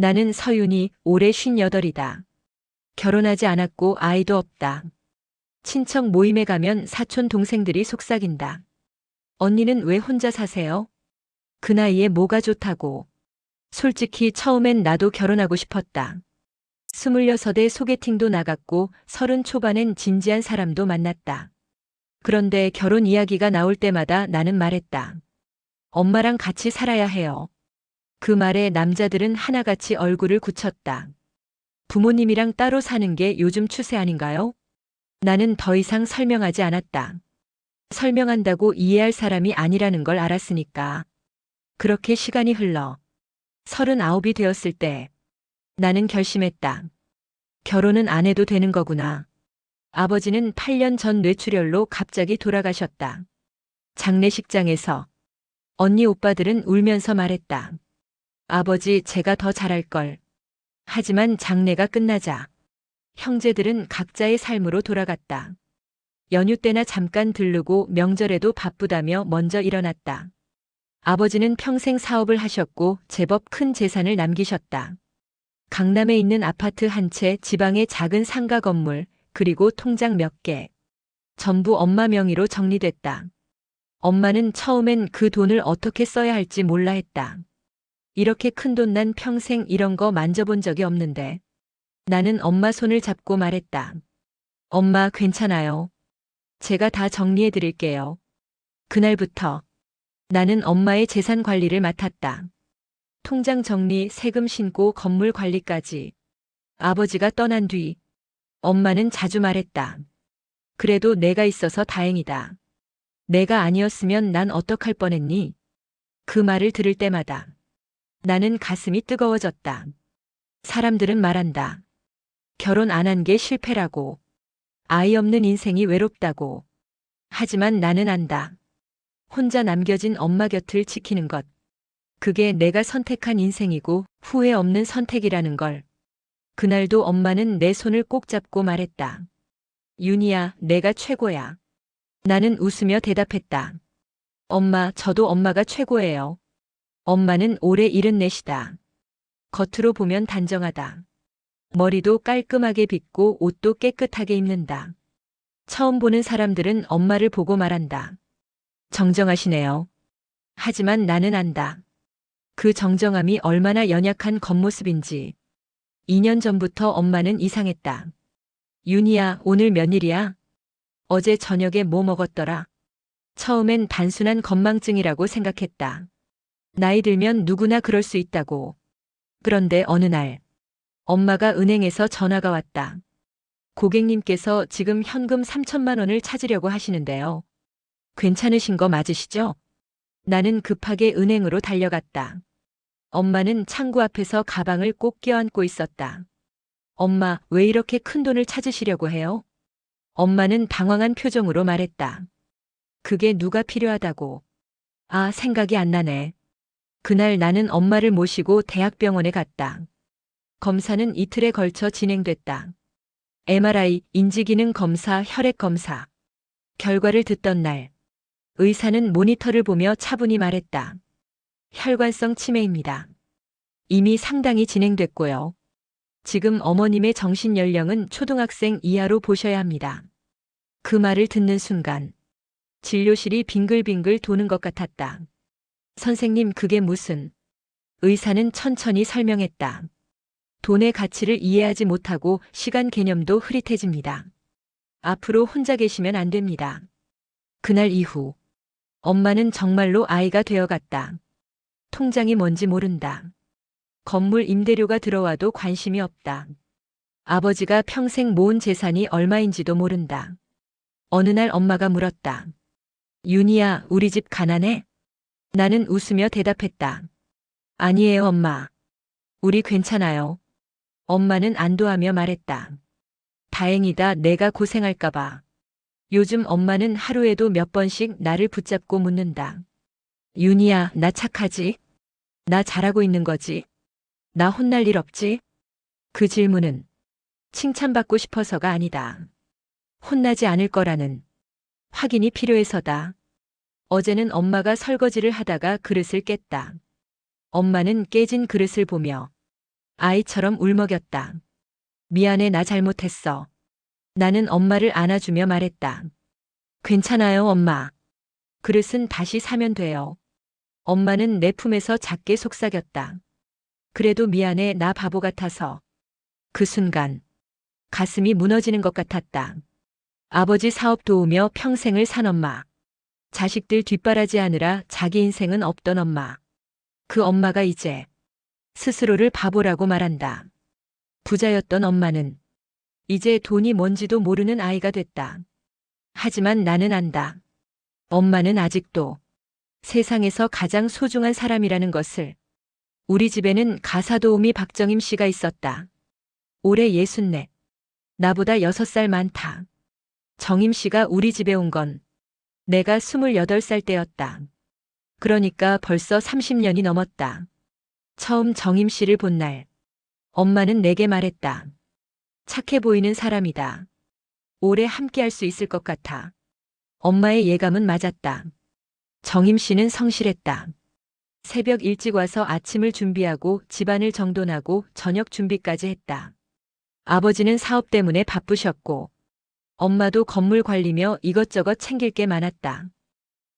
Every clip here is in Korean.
나는 서윤이 올해 58이다. 결혼하지 않았고 아이도 없다. 친척 모임에 가면 사촌 동생들이 속삭인다. 언니는 왜 혼자 사세요? 그 나이에 뭐가 좋다고. 솔직히 처음엔 나도 결혼하고 싶었다. 26에 소개팅도 나갔고 30 초반엔 진지한 사람도 만났다. 그런데 결혼 이야기가 나올 때마다 나는 말했다. 엄마랑 같이 살아야 해요. 그 말에 남자들은 하나같이 얼굴을 굳혔다. 부모님이랑 따로 사는 게 요즘 추세 아닌가요? 나는 더 이상 설명하지 않았다. 설명한다고 이해할 사람이 아니라는 걸 알았으니까. 그렇게 시간이 흘러 39이 되었을 때 나는 결심했다. 결혼은 안 해도 되는 거구나. 아버지는 8년 전 뇌출혈로 갑자기 돌아가셨다. 장례식장에서 언니 오빠들은 울면서 말했다. 아버지 제가 더 잘할걸. 하지만 장례가 끝나자 형제들은 각자의 삶으로 돌아갔다. 연휴 때나 잠깐 들르고 명절에도 바쁘다며 먼저 일어났다. 아버지는 평생 사업을 하셨고 제법 큰 재산을 남기셨다. 강남에 있는 아파트 한 채, 지방의 작은 상가 건물, 그리고 통장 몇 개. 전부 엄마 명의로 정리됐다. 엄마는 처음엔 그 돈을 어떻게 써야 할지 몰라 했다. 이렇게 큰 돈 난 평생 이런 거 만져본 적이 없는데. 나는 엄마 손을 잡고 말했다. 엄마 괜찮아요. 제가 다 정리해 드릴게요. 그날부터 나는 엄마의 재산 관리를 맡았다. 통장 정리, 세금 신고, 건물 관리까지. 아버지가 떠난 뒤 엄마는 자주 말했다. 그래도 내가 있어서 다행이다. 내가 아니었으면 난 어떡할 뻔했니? 그 말을 들을 때마다 나는 가슴이 뜨거워졌다. 사람들은 말한다. 결혼 안 한 게 실패라고. 아이 없는 인생이 외롭다고. 하지만 나는 안다. 혼자 남겨진 엄마 곁을 지키는 것. 그게 내가 선택한 인생이고 후회 없는 선택이라는 걸. 그날도 엄마는 내 손을 꼭 잡고 말했다. 윤희야, 내가 최고야. 나는 웃으며 대답했다. 엄마, 저도 엄마가 최고예요. 엄마는 올해 74이다. 겉으로 보면 단정하다. 머리도 깔끔하게 빗고 옷도 깨끗하게 입는다. 처음 보는 사람들은 엄마를 보고 말한다. 정정하시네요. 하지만 나는 안다. 그 정정함이 얼마나 연약한 겉모습인지. 2년 전부터 엄마는 이상했다. 윤희야, 오늘 며칠이야? 어제 저녁에 뭐 먹었더라? 처음엔 단순한 건망증이라고 생각했다. 나이 들면 누구나 그럴 수 있다고. 그런데 어느 날 엄마가 은행에서 전화가 왔다. 고객님께서 지금 현금 3천만 원을 찾으려고 하시는데요. 괜찮으신 거 맞으시죠? 나는 급하게 은행으로 달려갔다. 엄마는 창구 앞에서 가방을 꼭 껴안고 있었다. 엄마, 왜 이렇게 큰 돈을 찾으시려고 해요? 엄마는 당황한 표정으로 말했다. 그게 누가 필요하다고. 아, 생각이 안 나네. 그날 나는 엄마를 모시고 대학병원에 갔다. 검사는 이틀에 걸쳐 진행됐다. MRI, 인지기능 검사, 혈액 검사. 결과를 듣던 날, 의사는 모니터를 보며 차분히 말했다. 혈관성 치매입니다. 이미 상당히 진행됐고요. 지금 어머님의 정신 연령은 초등학생 이하로 보셔야 합니다. 그 말을 듣는 순간 진료실이 빙글빙글 도는 것 같았다. 선생님, 그게 무슨... 의사는 천천히 설명했다. 돈의 가치를 이해하지 못하고 시간 개념도 흐릿해집니다. 앞으로 혼자 계시면 안 됩니다. 그날 이후 엄마는 정말로 아이가 되어갔다. 통장이 뭔지 모른다. 건물 임대료가 들어와도 관심이 없다. 아버지가 평생 모은 재산이 얼마인지도 모른다. 어느 날 엄마가 물었다. 윤희야, 우리 집 가난해? 나는 웃으며 대답했다. 아니에요, 엄마. 우리 괜찮아요. 엄마는 안도하며 말했다. 다행이다, 내가 고생할까봐. 요즘 엄마는 하루에도 몇 번씩 나를 붙잡고 묻는다. 윤희야, 나 착하지? 나 잘하고 있는 거지? 나 혼날 일 없지? 그 질문은 칭찬받고 싶어서가 아니다. 혼나지 않을 거라는 확인이 필요해서다. 어제는 엄마가 설거지를 하다가 그릇을 깼다. 엄마는 깨진 그릇을 보며 아이처럼 울먹였다. 미안해, 나 잘못했어. 나는 엄마를 안아주며 말했다. 괜찮아요, 엄마. 그릇은 다시 사면 돼요. 엄마는 내 품에서 작게 속삭였다. 그래도 미안해, 나 바보 같아서. 그 순간 가슴이 무너지는 것 같았다. 아버지 사업 도우며 평생을 산 엄마. 자식들 뒷바라지하느라 자기 인생은 없던 엄마. 그 엄마가 이제 스스로를 바보라고 말한다. 부자였던 엄마는 이제 돈이 뭔지도 모르는 아이가 됐다. 하지만 나는 안다. 엄마는 아직도 세상에서 가장 소중한 사람이라는 것을. 우리 집에는 가사도우미 박정임 씨가 있었다. 올해 64. 나보다 6살 많다. 정임 씨가 우리 집에 온 건 내가 28살 때였다. 그러니까 벌써 30년이 넘었다. 처음 정임 씨를 본 날, 엄마는 내게 말했다. 착해 보이는 사람이다. 오래 함께 할 수 있을 것 같아. 엄마의 예감은 맞았다. 정임 씨는 성실했다. 새벽 일찍 와서 아침을 준비하고 집안을 정돈하고 저녁 준비까지 했다. 아버지는 사업 때문에 바쁘셨고, 엄마도 건물 관리며 이것저것 챙길 게 많았다.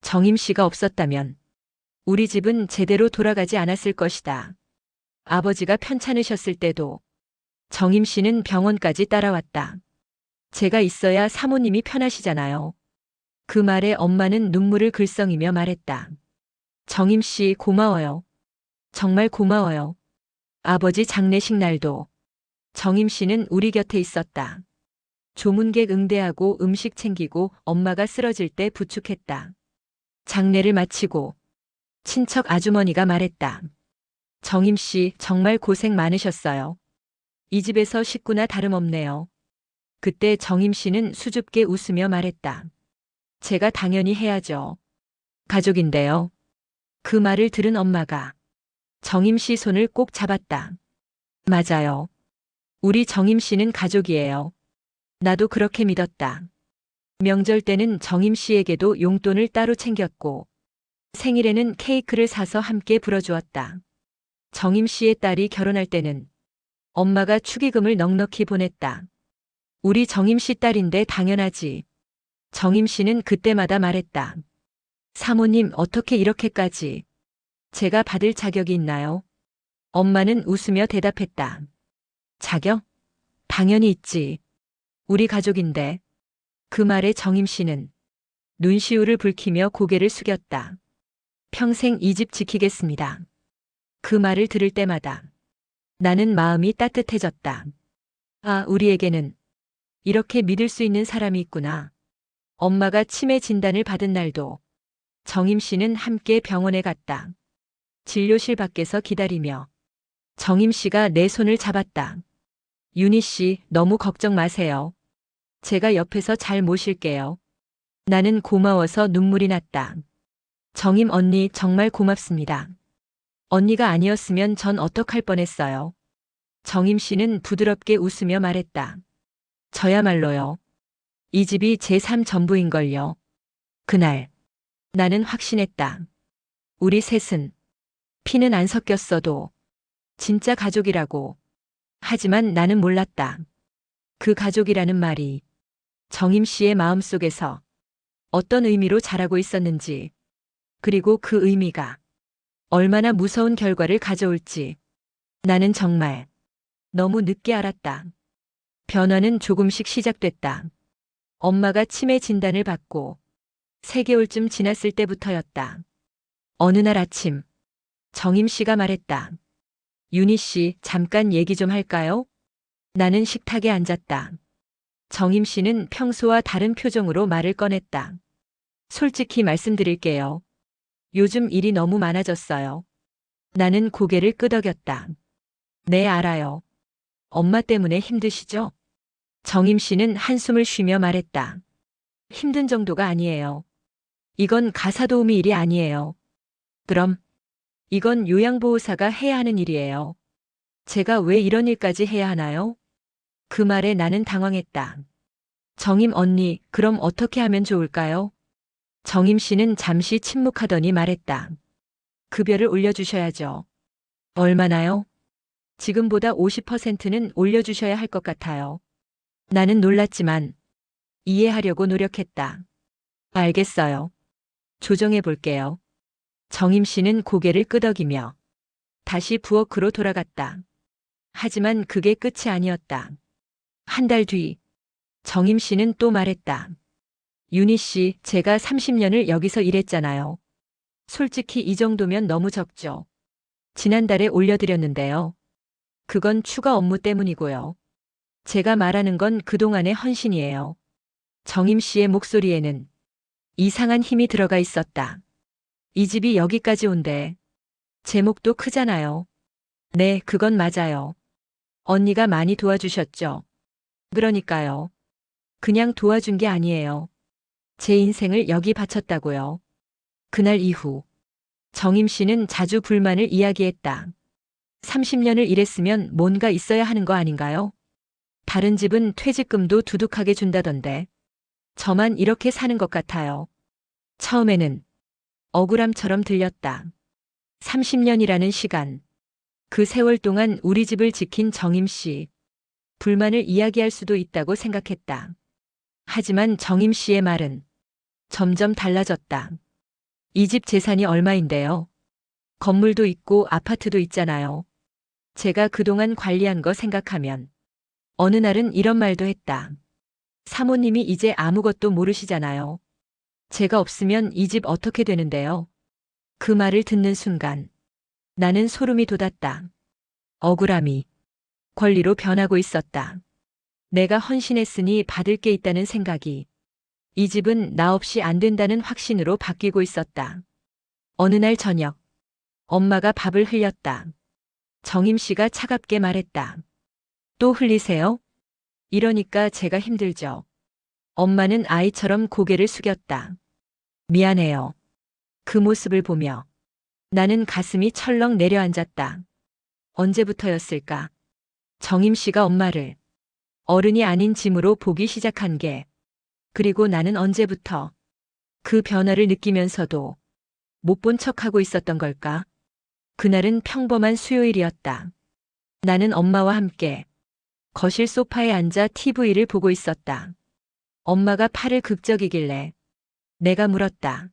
정임 씨가 없었다면 우리 집은 제대로 돌아가지 않았을 것이다. 아버지가 편찮으셨을 때도 정임 씨는 병원까지 따라왔다. 제가 있어야 사모님이 편하시잖아요. 그 말에 엄마는 눈물을 글썽이며 말했다. 정임 씨 고마워요. 정말 고마워요. 아버지 장례식 날도 정임 씨는 우리 곁에 있었다. 조문객 응대하고 음식 챙기고 엄마가 쓰러질 때 부축했다. 장례를 마치고 친척 아주머니가 말했다. 정임 씨 정말 고생 많으셨어요. 이 집에서 식구나 다름없네요. 그때 정임 씨는 수줍게 웃으며 말했다. 제가 당연히 해야죠. 가족인데요. 그 말을 들은 엄마가 정임 씨 손을 꼭 잡았다. 맞아요. 우리 정임 씨는 가족이에요. 나도 그렇게 믿었다. 명절 때는 정임 씨에게도 용돈을 따로 챙겼고, 생일에는 케이크를 사서 함께 불어주었다. 정임 씨의 딸이 결혼할 때는 엄마가 축의금을 넉넉히 보냈다. 우리 정임 씨 딸인데 당연하지. 정임 씨는 그때마다 말했다. 사모님 어떻게 이렇게까지. 제가 받을 자격이 있나요? 엄마는 웃으며 대답했다. 자격? 당연히 있지. 우리 가족인데. 그 말에 정임 씨는 눈시울을 붉히며 고개를 숙였다. 평생 이 집 지키겠습니다. 그 말을 들을 때마다 나는 마음이 따뜻해졌다. 아, 우리에게는 이렇게 믿을 수 있는 사람이 있구나. 엄마가 치매 진단을 받은 날도 정임 씨는 함께 병원에 갔다. 진료실 밖에서 기다리며 정임 씨가 내 손을 잡았다. 윤희 씨, 너무 걱정 마세요. 제가 옆에서 잘 모실게요. 나는 고마워서 눈물이 났다. 정임 언니 정말 고맙습니다. 언니가 아니었으면 전 어떡할 뻔했어요. 정임 씨는 부드럽게 웃으며 말했다. 저야말로요. 이 집이 제 삶 전부인걸요. 그날 나는 확신했다. 우리 셋은 피는 안 섞였어도 진짜 가족이라고. 하지만 나는 몰랐다. 그 가족이라는 말이 정임 씨의 마음속에서 어떤 의미로 자라고 있었는지, 그리고 그 의미가 얼마나 무서운 결과를 가져올지 나는 정말 너무 늦게 알았다. 변화는 조금씩 시작됐다. 엄마가 치매 진단을 받고 3개월쯤 지났을 때부터였다. 어느 날 아침 정임 씨가 말했다. 윤희 씨, 잠깐 얘기 좀 할까요? 나는 식탁에 앉았다. 정임 씨는 평소와 다른 표정으로 말을 꺼냈다. 솔직히 말씀드릴게요. 요즘 일이 너무 많아졌어요. 나는 고개를 끄덕였다. 네, 알아요. 엄마 때문에 힘드시죠? 정임 씨는 한숨을 쉬며 말했다. 힘든 정도가 아니에요. 이건 가사도우미 일이 아니에요. 그럼 이건 요양보호사가 해야 하는 일이에요. 제가 왜 이런 일까지 해야 하나요? 그 말에 나는 당황했다. 정임 언니, 그럼 어떻게 하면 좋을까요? 정임 씨는 잠시 침묵하더니 말했다. 급여를 올려주셔야죠. 얼마나요? 지금보다 50%는 올려주셔야 할 것 같아요. 나는 놀랐지만 이해하려고 노력했다. 알겠어요. 조정해 볼게요. 정임 씨는 고개를 끄덕이며 다시 부엌으로 돌아갔다. 하지만 그게 끝이 아니었다. 한 달 뒤, 정임 씨는 또 말했다. 윤희 씨, 제가 30년을 여기서 일했잖아요. 솔직히 이 정도면 너무 적죠. 지난달에 올려드렸는데요. 그건 추가 업무 때문이고요. 제가 말하는 건 그동안의 헌신이에요. 정임 씨의 목소리에는 이상한 힘이 들어가 있었다. 이 집이 여기까지 온대. 제목도 크잖아요. 네, 그건 맞아요. 언니가 많이 도와주셨죠. 그러니까요. 그냥 도와준 게 아니에요. 제 인생을 여기 바쳤다고요. 그날 이후 정임 씨는 자주 불만을 이야기했다. 30년을 일했으면 뭔가 있어야 하는 거 아닌가요? 다른 집은 퇴직금도 두둑하게 준다던데. 저만 이렇게 사는 것 같아요. 처음에는 억울함처럼 들렸다. 30년이라는 시간. 그 세월 동안 우리 집을 지킨 정임 씨. 불만을 이야기할 수도 있다고 생각했다. 하지만 정임 씨의 말은 점점 달라졌다. 이 집 재산이 얼마인데요? 건물도 있고 아파트도 있잖아요. 제가 그동안 관리한 거 생각하면 어느 날은 이런 말도 했다. 사모님이 이제 아무것도 모르시잖아요. 제가 없으면 이 집 어떻게 되는데요? 그 말을 듣는 순간 나는 소름이 돋았다. 억울함이 권리로 변하고 있었다. 내가 헌신했으니 받을 게 있다는 생각이 이 집은 나 없이 안 된다는 확신으로 바뀌고 있었다. 어느 날 저녁 엄마가 밥을 흘렸다. 정임 씨가 차갑게 말했다. 또 흘리세요? 이러니까 제가 힘들죠. 엄마는 아이처럼 고개를 숙였다. 미안해요. 그 모습을 보며 나는 가슴이 철렁 내려앉았다. 언제부터였을까? 정임 씨가 엄마를 어른이 아닌 짐으로 보기 시작한 게, 그리고 나는 언제부터 그 변화를 느끼면서도 못 본 척하고 있었던 걸까? 그날은 평범한 수요일이었다. 나는 엄마와 함께 거실 소파에 앉아 TV를 보고 있었다. 엄마가 팔을 극적이길래 내가 물었다.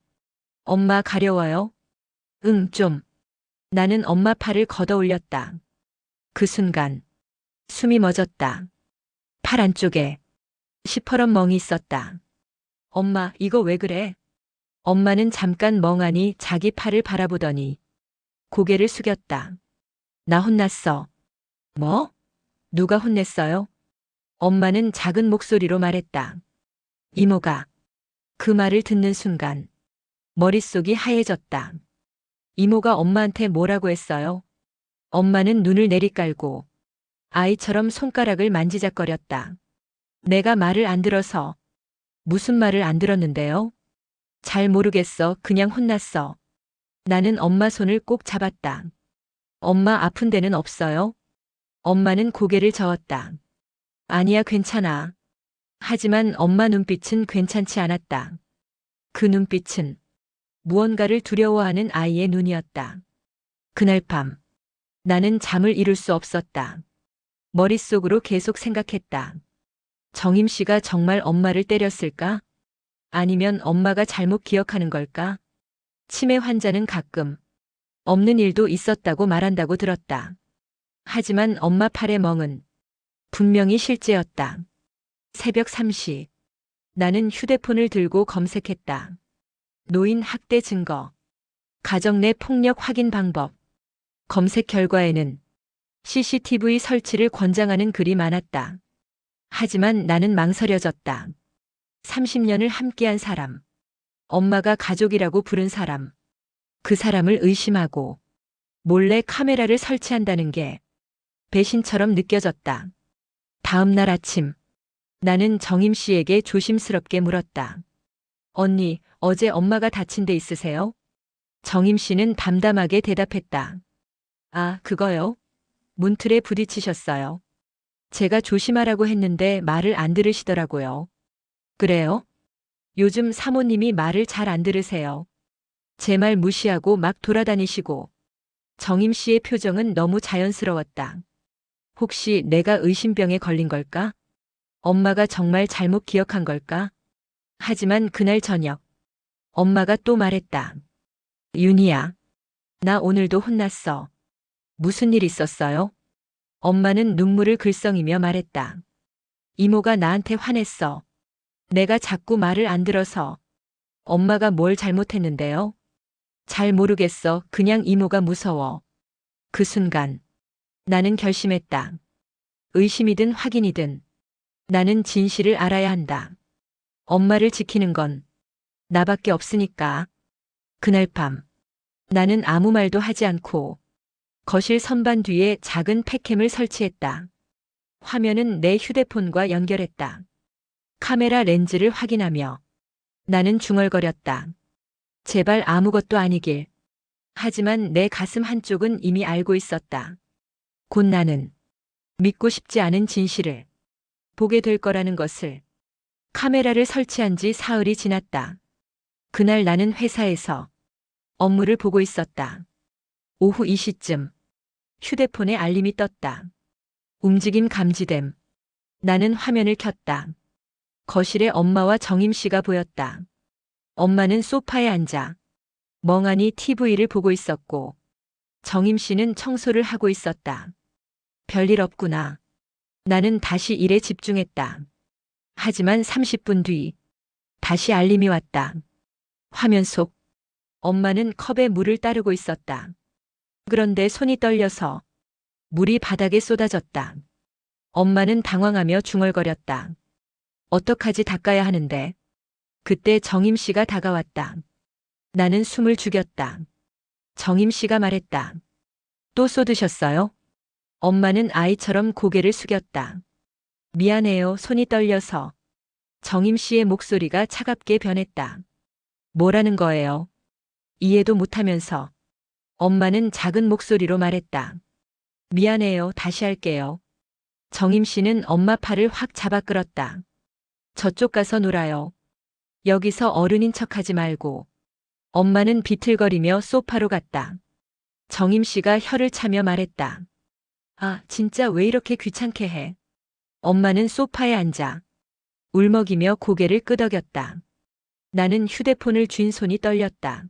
엄마 가려워요? 응, 좀. 나는 엄마 팔을 걷어 올렸다. 그 순간 숨이 멎었다. 팔 안쪽에 시퍼런 멍이 있었다. 엄마, 이거 왜 그래? 엄마는 잠깐 멍하니 자기 팔을 바라보더니 고개를 숙였다. 나 혼났어. 뭐? 누가 혼냈어요? 엄마는 작은 목소리로 말했다. 이모가. 그 말을 듣는 순간 머릿속이 하얘졌다. 이모가 엄마한테 뭐라고 했어요? 엄마는 눈을 내리깔고 아이처럼 손가락을 만지작거렸다. 내가 말을 안 들어서. 무슨 말을 안 들었는데요? 잘 모르겠어. 그냥 혼났어. 나는 엄마 손을 꼭 잡았다. 엄마 아픈 데는 없어요? 엄마는 고개를 저었다. 아니야, 괜찮아. 하지만 엄마 눈빛은 괜찮지 않았다. 그 눈빛은 무언가를 두려워하는 아이의 눈이었다. 그날 밤 나는 잠을 이룰 수 없었다. 머릿속으로 계속 생각했다. 정임 씨가 정말 엄마를 때렸을까? 아니면 엄마가 잘못 기억하는 걸까? 치매 환자는 가끔 없는 일도 있었다고 말한다고 들었다. 하지만 엄마 팔의 멍은 분명히 실제였다. 새벽 3시. 나는 휴대폰을 들고 검색했다. 노인 학대 증거, 가정 내 폭력 확인 방법. 검색 결과에는 CCTV 설치를 권장하는 글이 많았다. 하지만 나는 망설여졌다. 30년을 함께한 사람, 엄마가 가족이라고 부른 사람, 그 사람을 의심하고 몰래 카메라를 설치한다는 게 배신처럼 느껴졌다. 다음 날 아침, 나는 정임 씨에게 조심스럽게 물었다. 언니, 어제 엄마가 다친 데 있으세요? 정임 씨는 담담하게 대답했다. 아, 그거요? 문틀에 부딪히셨어요. 제가 조심하라고 했는데 말을 안 들으시더라고요. 그래요? 요즘 사모님이 말을 잘 안 들으세요. 제 말 무시하고 막 돌아다니시고. 정임 씨의 표정은 너무 자연스러웠다. 혹시 내가 의심병에 걸린 걸까? 엄마가 정말 잘못 기억한 걸까? 하지만 그날 저녁, 엄마가 또 말했다. 윤희야, 나 오늘도 혼났어. 무슨 일 있었어요? 엄마는 눈물을 글썽이며 말했다. 이모가 나한테 화냈어. 내가 자꾸 말을 안 들어서. 엄마가 뭘 잘못했는데요? 잘 모르겠어. 그냥 이모가 무서워. 그 순간 나는 결심했다. 의심이든 확인이든 나는 진실을 알아야 한다. 엄마를 지키는 건 나밖에 없으니까. 그날 밤 나는 아무 말도 하지 않고 거실 선반 뒤에 작은 팩캠을 설치했다. 화면은 내 휴대폰과 연결했다. 카메라 렌즈를 확인하며 나는 중얼거렸다. 제발 아무것도 아니길. 하지만 내 가슴 한쪽은 이미 알고 있었다. 곧 나는 믿고 싶지 않은 진실을 보게 될 거라는 것을. 카메라를 설치한 지 사흘이 지났다. 그날 나는 회사에서 업무를 보고 있었다. 오후 2시쯤 휴대폰에 알림이 떴다. 움직임 감지됨. 나는 화면을 켰다. 거실에 엄마와 정임 씨가 보였다. 엄마는 소파에 앉아 멍하니 TV를 보고 있었고 정임 씨는 청소를 하고 있었다. 별일 없구나. 나는 다시 일에 집중했다. 하지만 30분 뒤 다시 알림이 왔다. 화면 속 엄마는 컵에 물을 따르고 있었다. 그런데 손이 떨려서 물이 바닥에 쏟아졌다. 엄마는 당황하며 중얼거렸다. 어떡하지 닦아야 하는데. 그때 정임 씨가 다가왔다. 나는 숨을 죽였다. 정임 씨가 말했다. 또 쏟으셨어요? 엄마는 아이처럼 고개를 숙였다. 미안해요. 손이 떨려서. 정임 씨의 목소리가 차갑게 변했다. 뭐라는 거예요? 이해도 못하면서. 엄마는 작은 목소리로 말했다. 미안해요. 다시 할게요. 정임 씨는 엄마 팔을 확 잡아 끌었다. 저쪽 가서 놀아요. 여기서 어른인 척하지 말고. 엄마는 비틀거리며 소파로 갔다. 정임 씨가 혀를 차며 말했다. 아, 진짜 왜 이렇게 귀찮게 해? 엄마는 소파에 앉아 울먹이며 고개를 끄덕였다. 나는 휴대폰을 쥔 손이 떨렸다.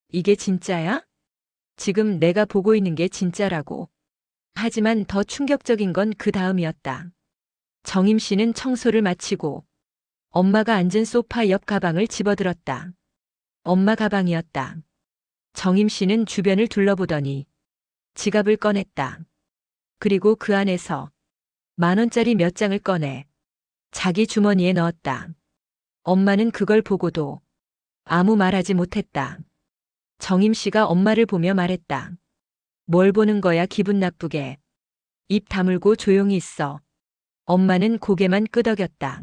이게 진짜야? 지금 내가 보고 있는 게 진짜라고. 하지만 더 충격적인 건 그 다음이었다. 정임 씨는 청소를 마치고 엄마가 앉은 소파 옆 가방을 집어들었다. 엄마 가방이었다. 정임 씨는 주변을 둘러보더니 지갑을 꺼냈다. 그리고 그 안에서 10,000원짜리 몇 장을 꺼내 자기 주머니에 넣었다. 엄마는 그걸 보고도 아무 말하지 못했다. 정임 씨가 엄마를 보며 말했다. 뭘 보는 거야 기분 나쁘게. 입 다물고 조용히 있어. 엄마는 고개만 끄덕였다.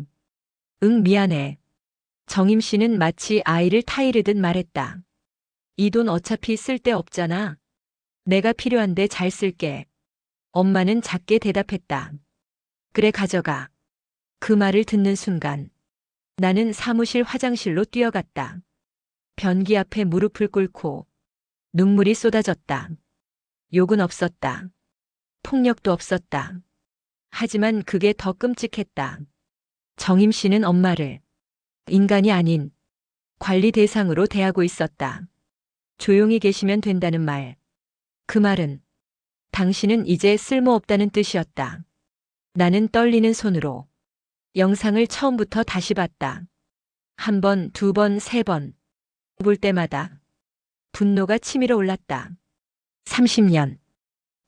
응 미안해. 정임 씨는 마치 아이를 타이르듯 말했다. 이 돈 어차피 쓸데 없잖아. 내가 필요한데 잘 쓸게. 엄마는 작게 대답했다. 그래 가져가. 그 말을 듣는 순간 나는 사무실 화장실로 뛰어갔다. 변기 앞에 무릎을 꿇고 눈물이 쏟아졌다. 욕은 없었다. 폭력도 없었다. 하지만 그게 더 끔찍했다. 정임 씨는 엄마를 인간이 아닌 관리 대상으로 대하고 있었다. 조용히 계시면 된다는 말. 그 말은 당신은 이제 쓸모없다는 뜻이었다. 나는 떨리는 손으로 영상을 처음부터 다시 봤다. 한 번, 두 번, 세 번. 볼 때마다 분노가 치밀어 올랐다. 30년.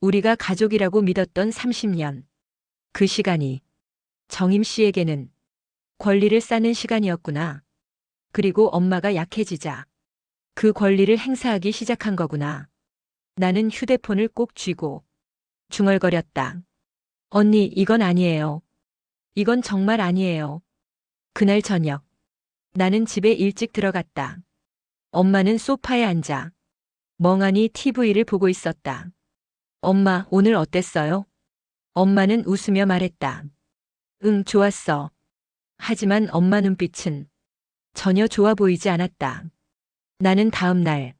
우리가 가족이라고 믿었던 30년. 그 시간이 정임 씨에게는 권리를 쌓는 시간이었구나. 그리고 엄마가 약해지자 그 권리를 행사하기 시작한 거구나. 나는 휴대폰을 꼭 쥐고 중얼거렸다. 언니, 이건 아니에요. 이건 정말 아니에요. 그날 저녁, 나는 집에 일찍 들어갔다. 엄마는 소파에 앉아 멍하니 TV를 보고 있었다. 엄마, 오늘 어땠어요? 엄마는 웃으며 말했다. 응, 좋았어. 하지만 엄마 눈빛은 전혀 좋아 보이지 않았다. 나는 다음 날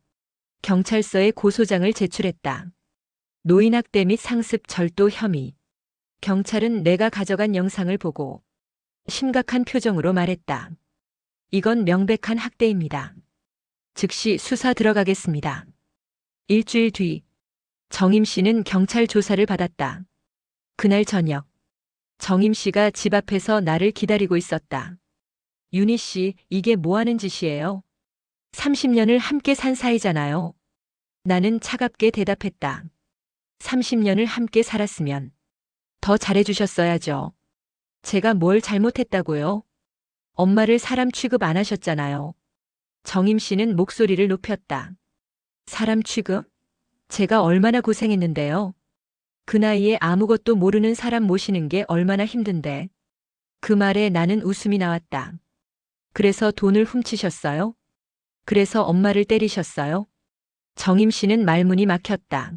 경찰서에 고소장을 제출했다. 노인학대 및 상습 절도 혐의. 경찰은 내가 가져간 영상을 보고 심각한 표정으로 말했다. 이건 명백한 학대입니다. 즉시 수사 들어가겠습니다. 일주일 뒤 정임 씨는 경찰 조사를 받았다. 그날 저녁 정임 씨가 집 앞에서 나를 기다리고 있었다. 윤희 씨, 이게 뭐 하는 짓이에요? 30년을 함께 산 사이잖아요. 나는 차갑게 대답했다. 30년을 함께 살았으면 더 잘해주셨어야죠. 제가 뭘 잘못했다고요? 엄마를 사람 취급 안 하셨잖아요. 정임 씨는 목소리를 높였다. 사람 취급? 제가 얼마나 고생했는데요. 그 나이에 아무것도 모르는 사람 모시는 게 얼마나 힘든데. 그 말에 나는 웃음이 나왔다. 그래서 돈을 훔치셨어요? 그래서 엄마를 때리셨어요? 정임 씨는 말문이 막혔다.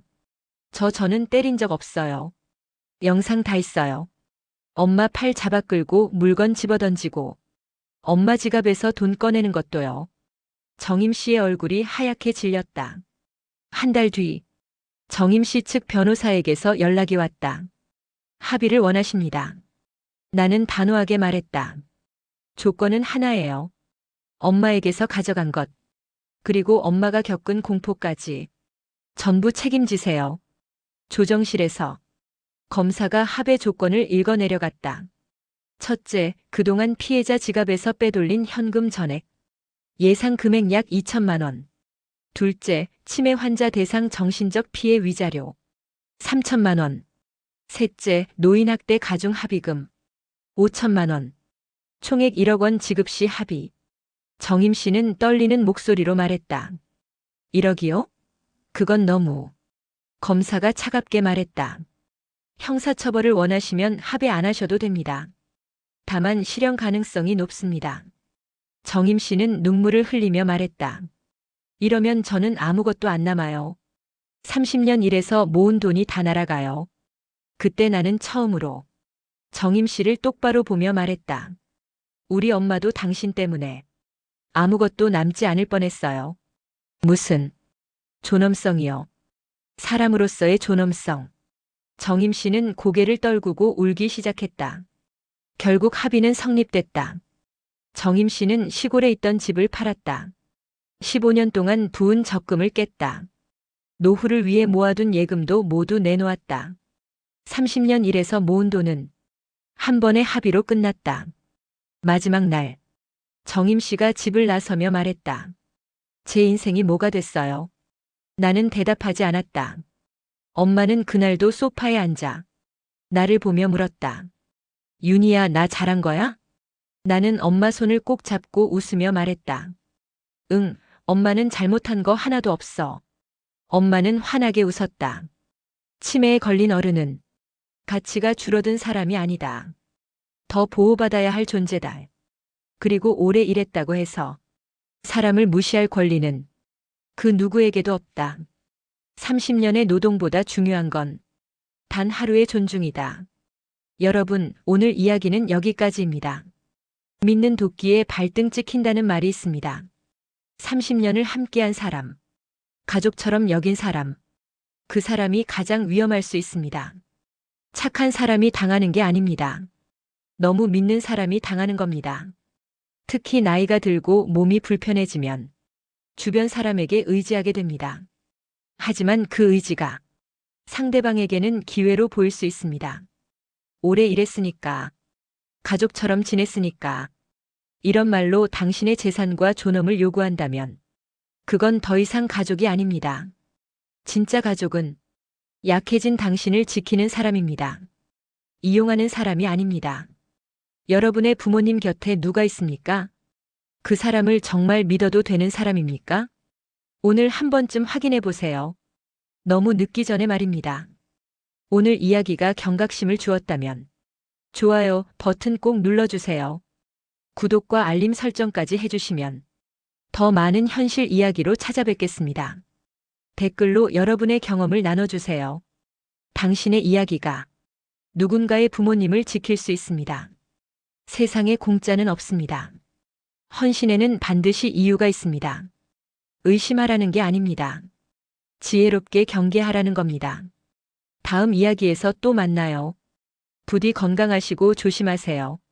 저는 때린 적 없어요. 영상 다 있어요. 엄마 팔 잡아 끌고 물건 집어던지고 엄마 지갑에서 돈 꺼내는 것도요. 정임 씨의 얼굴이 하얗게 질렸다. 한 달 뒤 정임 씨 측 변호사에게서 연락이 왔다. 합의를 원하십니다. 나는 단호하게 말했다. 조건은 하나예요. 엄마에게서 가져간 것, 그리고 엄마가 겪은 공포까지 전부 책임지세요. 조정실에서 검사가 합의 조건을 읽어내려갔다. 첫째, 그동안 피해자 지갑에서 빼돌린 현금 전액. 예상 금액 약 2천만 원. 둘째, 치매 환자 대상 정신적 피해 위자료. 3천만 원. 셋째, 노인학대 가중 합의금. 5천만 원. 총액 1억 원 지급 시 합의. 정임 씨는 떨리는 목소리로 말했다. 1억이요? 그건 너무. 검사가 차갑게 말했다. 형사처벌을 원하시면 합의 안 하셔도 됩니다. 다만 실형 가능성이 높습니다. 정임 씨는 눈물을 흘리며 말했다. 이러면 저는 아무것도 안 남아요. 30년 일해서 모은 돈이 다 날아가요. 그때 나는 처음으로 정임 씨를 똑바로 보며 말했다. 우리 엄마도 당신 때문에 아무것도 남지 않을 뻔했어요. 무슨 존엄성이요. 사람으로서의 존엄성. 정임 씨는 고개를 떨구고 울기 시작했다. 결국 합의는 성립됐다. 정임 씨는 시골에 있던 집을 팔았다. 15년 동안 부은 적금을 깼다. 노후를 위해 모아둔 예금도 모두 내놓았다. 30년 일해서 모은 돈은 한 번의 합의로 끝났다. 마지막 날, 정임 씨가 집을 나서며 말했다. 제 인생이 뭐가 됐어요? 나는 대답하지 않았다. 엄마는 그날도 소파에 앉아 나를 보며 물었다. 윤희야, 나 잘한 거야? 나는 엄마 손을 꼭 잡고 웃으며 말했다. 응, 엄마는 잘못한 거 하나도 없어. 엄마는 환하게 웃었다. 치매에 걸린 어른은 가치가 줄어든 사람이 아니다. 더 보호받아야 할 존재다. 그리고 오래 일했다고 해서 사람을 무시할 권리는 그 누구에게도 없다. 30년의 노동보다 중요한 건 단 하루의 존중이다. 여러분, 오늘 이야기는 여기까지입니다. 믿는 도끼에 발등 찍힌다는 말이 있습니다. 30년을 함께한 사람, 가족처럼 여긴 사람, 그 사람이 가장 위험할 수 있습니다. 착한 사람이 당하는 게 아닙니다. 너무 믿는 사람이 당하는 겁니다. 특히 나이가 들고 몸이 불편해지면 주변 사람에게 의지하게 됩니다. 하지만 그 의지가 상대방에게는 기회로 보일 수 있습니다. 오래 일했으니까, 가족처럼 지냈으니까, 이런 말로 당신의 재산과 존엄을 요구한다면 그건 더 이상 가족이 아닙니다. 진짜 가족은 약해진 당신을 지키는 사람입니다. 이용하는 사람이 아닙니다. 여러분의 부모님 곁에 누가 있습니까? 그 사람을 정말 믿어도 되는 사람입니까? 오늘 한 번쯤 확인해 보세요. 너무 늦기 전에 말입니다. 오늘 이야기가 경각심을 주었다면 좋아요 버튼 꼭 눌러주세요. 구독과 알림 설정까지 해주시면 더 많은 현실 이야기로 찾아뵙겠습니다. 댓글로 여러분의 경험을 나눠주세요. 당신의 이야기가 누군가의 부모님을 지킬 수 있습니다. 세상에 공짜는 없습니다. 헌신에는 반드시 이유가 있습니다. 의심하라는 게 아닙니다. 지혜롭게 경계하라는 겁니다. 다음 이야기에서 또 만나요. 부디 건강하시고 조심하세요.